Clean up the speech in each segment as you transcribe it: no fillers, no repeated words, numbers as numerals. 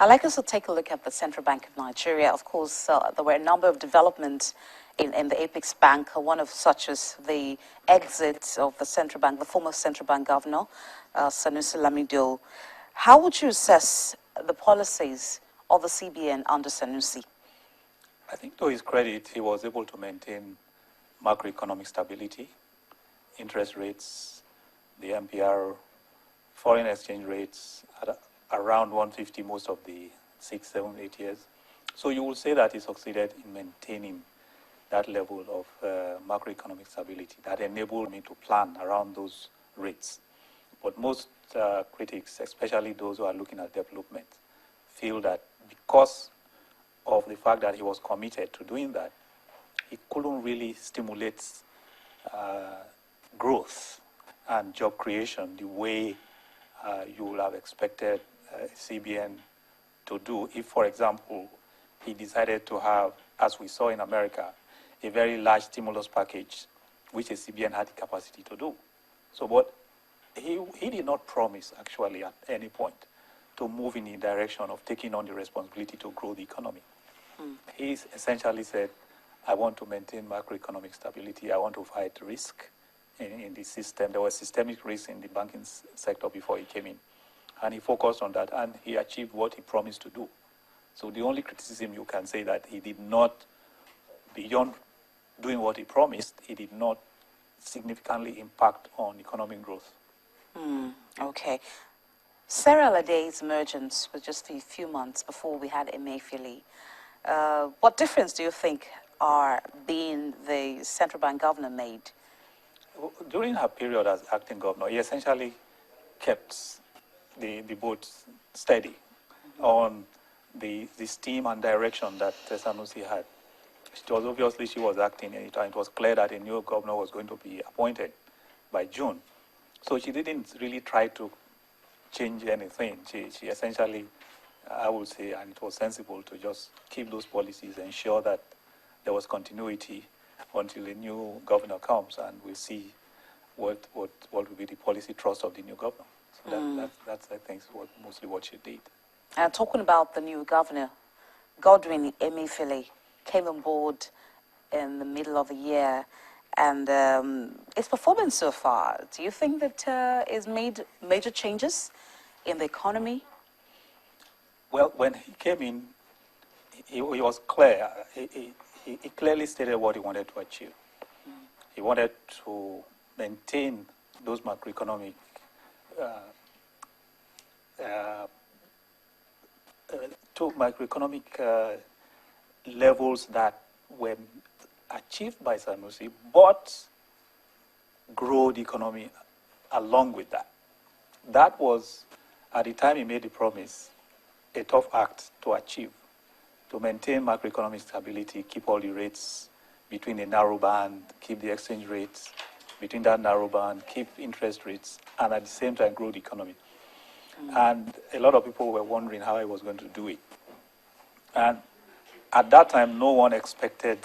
I'd like us to take a look at the Central Bank of Nigeria. Of course, there were a number of developments in the Apex Bank. One of such as the exit of the central bank, the former central bank governor, Sanusi Lamido. How would you assess the policies of the CBN under Sanusi? I think to his credit, he was able to maintain macroeconomic stability, interest rates, the MPR, foreign exchange rates at around 150 most of the 6, 7, 8 years. So you will say that he succeeded in maintaining that level of macroeconomic stability that enabled me to plan around those rates. But most critics, especially those who are looking at development, feel that because of the fact that he was committed to doing that, he couldn't really stimulate growth and job creation the way you would have expected CBN to do if, for example, he decided to have, as we saw in America, a very large stimulus package, which a CBN had the capacity to do. So what he did not promise, actually, at any point, to move in the direction of taking on the responsibility to grow the economy. He essentially said, I want to maintain macroeconomic stability, I want to fight risk in the system. There was systemic risk in the banking sector before he came in. And he focused on that, and he achieved what he promised to do. So the only criticism you can say that he did not, beyond doing what he promised, he did not significantly impact on economic growth. Okay. Sarah Alade's emergence was just a few months before we had Emefiele. What difference do you think being the central bank governor made? During her period as acting governor, he essentially kept the boat steady on the steam and direction that Sanusi had. She was acting, and it was clear that a new governor was going to be appointed by June. So she didn't really try to change anything. She essentially, I would say, and it was sensible to just keep those policies, ensure that there was continuity until a new governor comes, and we'll see what will be the policy thrust of the new governor. So that's I think, mostly what she did. Talking about the new governor, Godwin Emefiele came on board in the middle of the year, and his performance so far, do you think that he's made major changes in the economy? Well, when he came in, he was clear. He clearly stated what he wanted to achieve. He wanted to maintain those macroeconomic levels that were achieved by Sanusi, but grow the economy along with that. That was, at the time he made the promise, a tough act to achieve, to maintain macroeconomic stability, keep all the rates between a narrow band, keep the exchange rates between that narrow band, keep interest rates, and at the same time grow the economy. And a lot of people were wondering how he was going to do it. And at that time, no one expected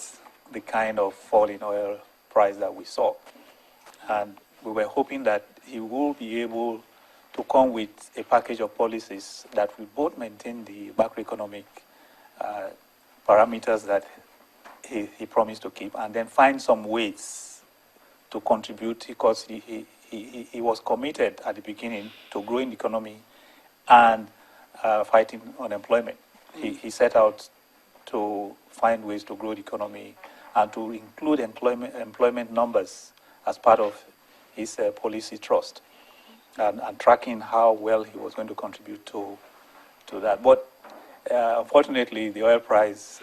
the kind of fall in oil price that we saw. And we were hoping that he will be able to come with a package of policies that will both maintain the macroeconomic parameters that he promised to keep, and then find some ways to contribute, because he was committed at the beginning to growing the economy and fighting unemployment. He set out to find ways to grow the economy and to include employment numbers as part of his policy thrust, and tracking how well he was going to contribute to that. But unfortunately, the oil price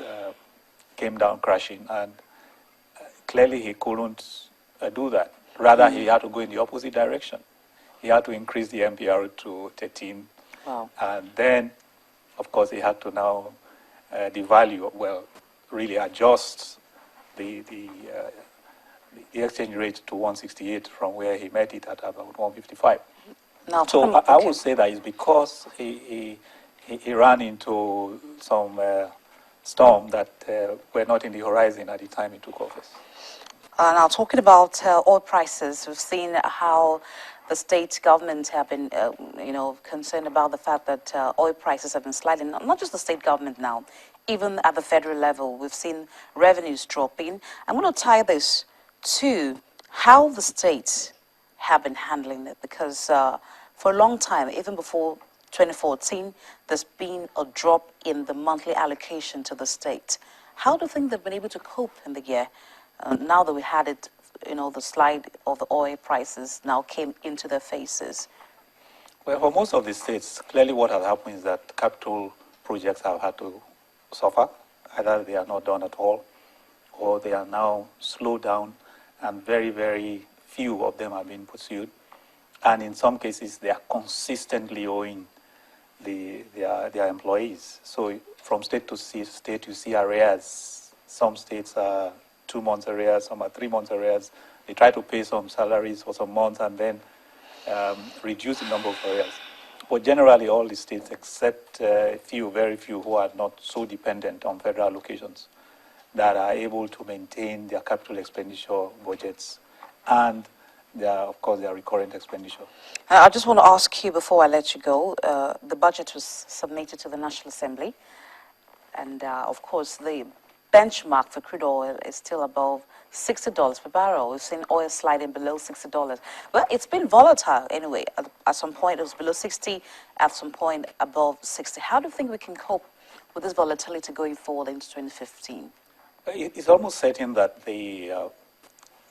came down crashing, and clearly he couldn't do that. Rather, he had to go in the opposite direction. He had to increase the MPR to 13. Wow. And then, of course, he had to now devalue, really adjust the exchange rate to 168 from where he met it at about 155. Now, so I would say that it's because he ran into some storm that were not in the horizon at the time he took office. Now, talking about oil prices, we've seen how the state government have been, concerned about the fact that oil prices have been sliding. Not just the state government now, even at the federal level, we've seen revenues dropping. I'm going to tie this to how the states have been handling it, because for a long time, even before 2014, there's been a drop in the monthly allocation to the state. How do you think they've been able to cope in the year now that we had it, the slide of the oil prices now came into their faces? Well, for most of the states, clearly what has happened is that capital projects have had to suffer. Either they are not done at all, or they are now slowed down, and very, very few of them are being pursued. And in some cases, they are consistently owing their employees. So from state to state, you see arrears. Some states are 2 months arrears, some are 3 months arrears. They try to pay some salaries for some months and then reduce the number of arrears. But generally, all the states, except a few, very few, who are not so dependent on federal allocations, that are able to maintain their capital expenditure budgets and, of course, their recurrent expenditure. I just want to ask you before I let you go, the budget was submitted to the National Assembly, and of course the benchmark for crude oil is still above $60 per barrel. We've seen oil sliding below $60. Well, it's been volatile anyway. At some point it was below 60, at some point above 60. How do you think we can cope with this volatility going forward into 2015? It's almost certain that the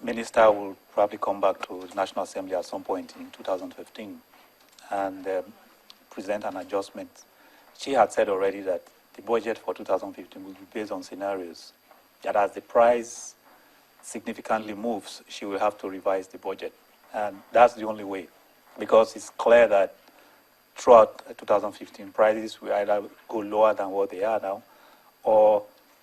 minister will probably come back to the National Assembly at some point in 2015 and present an adjustment. She had said already that the budget for 2015 will be based on scenarios, that as the price significantly moves, she will have to revise the budget. And that's the only way, because it's clear that throughout 2015, prices will either go lower than what they are now, or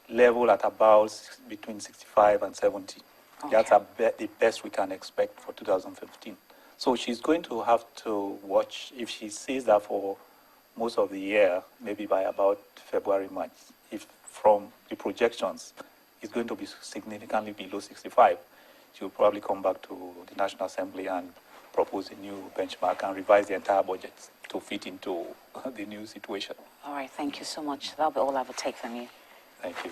level at about between 65 and 70. Okay. That's the best we can expect for 2015. So she's going to have to watch. If she sees that for most of the year, maybe by about February, March, if from the projections it's going to be significantly below 65, she will probably come back to the National Assembly and propose a new benchmark and revise the entire budget to fit into the new situation. All right, thank you so much. That'll be all I have to take from you. Thank you.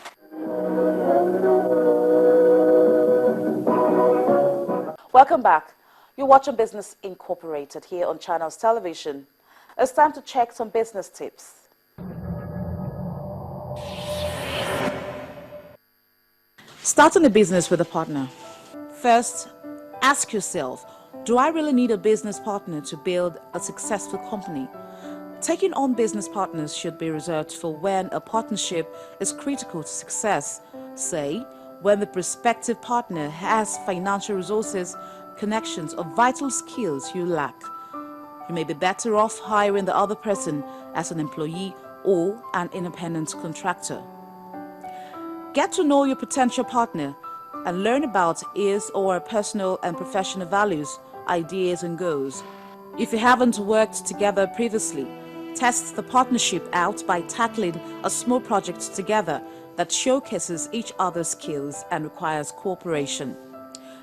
Welcome back. You're watching Business Incorporated here on Channels Television. It's time to check some business tips. Starting a business with a partner. First, ask yourself, do I really need a business partner to build a successful company? Taking on business partners should be reserved for when a partnership is critical to success. Say, when the prospective partner has financial resources, connections, or vital skills you lack. You may be better off hiring the other person as an employee or an independent contractor. Get to know your potential partner and learn about his or her personal and professional values, ideas, and goals. If you haven't worked together previously, test the partnership out by tackling a small project together that showcases each other's skills and requires cooperation.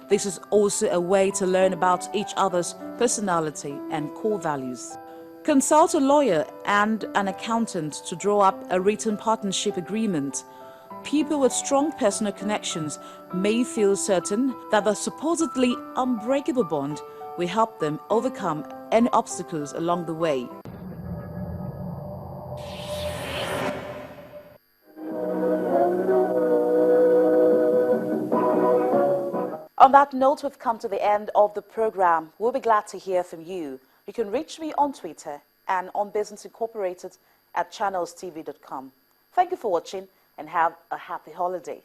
This is also a way to learn about each other's personality and core values. Consult a lawyer and an accountant to draw up a written partnership agreement. People with strong personal connections may feel certain that the supposedly unbreakable bond will help them overcome any obstacles along the way. On that note, we've come to the end of the program. We'll be glad to hear from you. You can reach me on Twitter and on Business Incorporated at channelstv.com. Thank you for watching and have a happy holiday.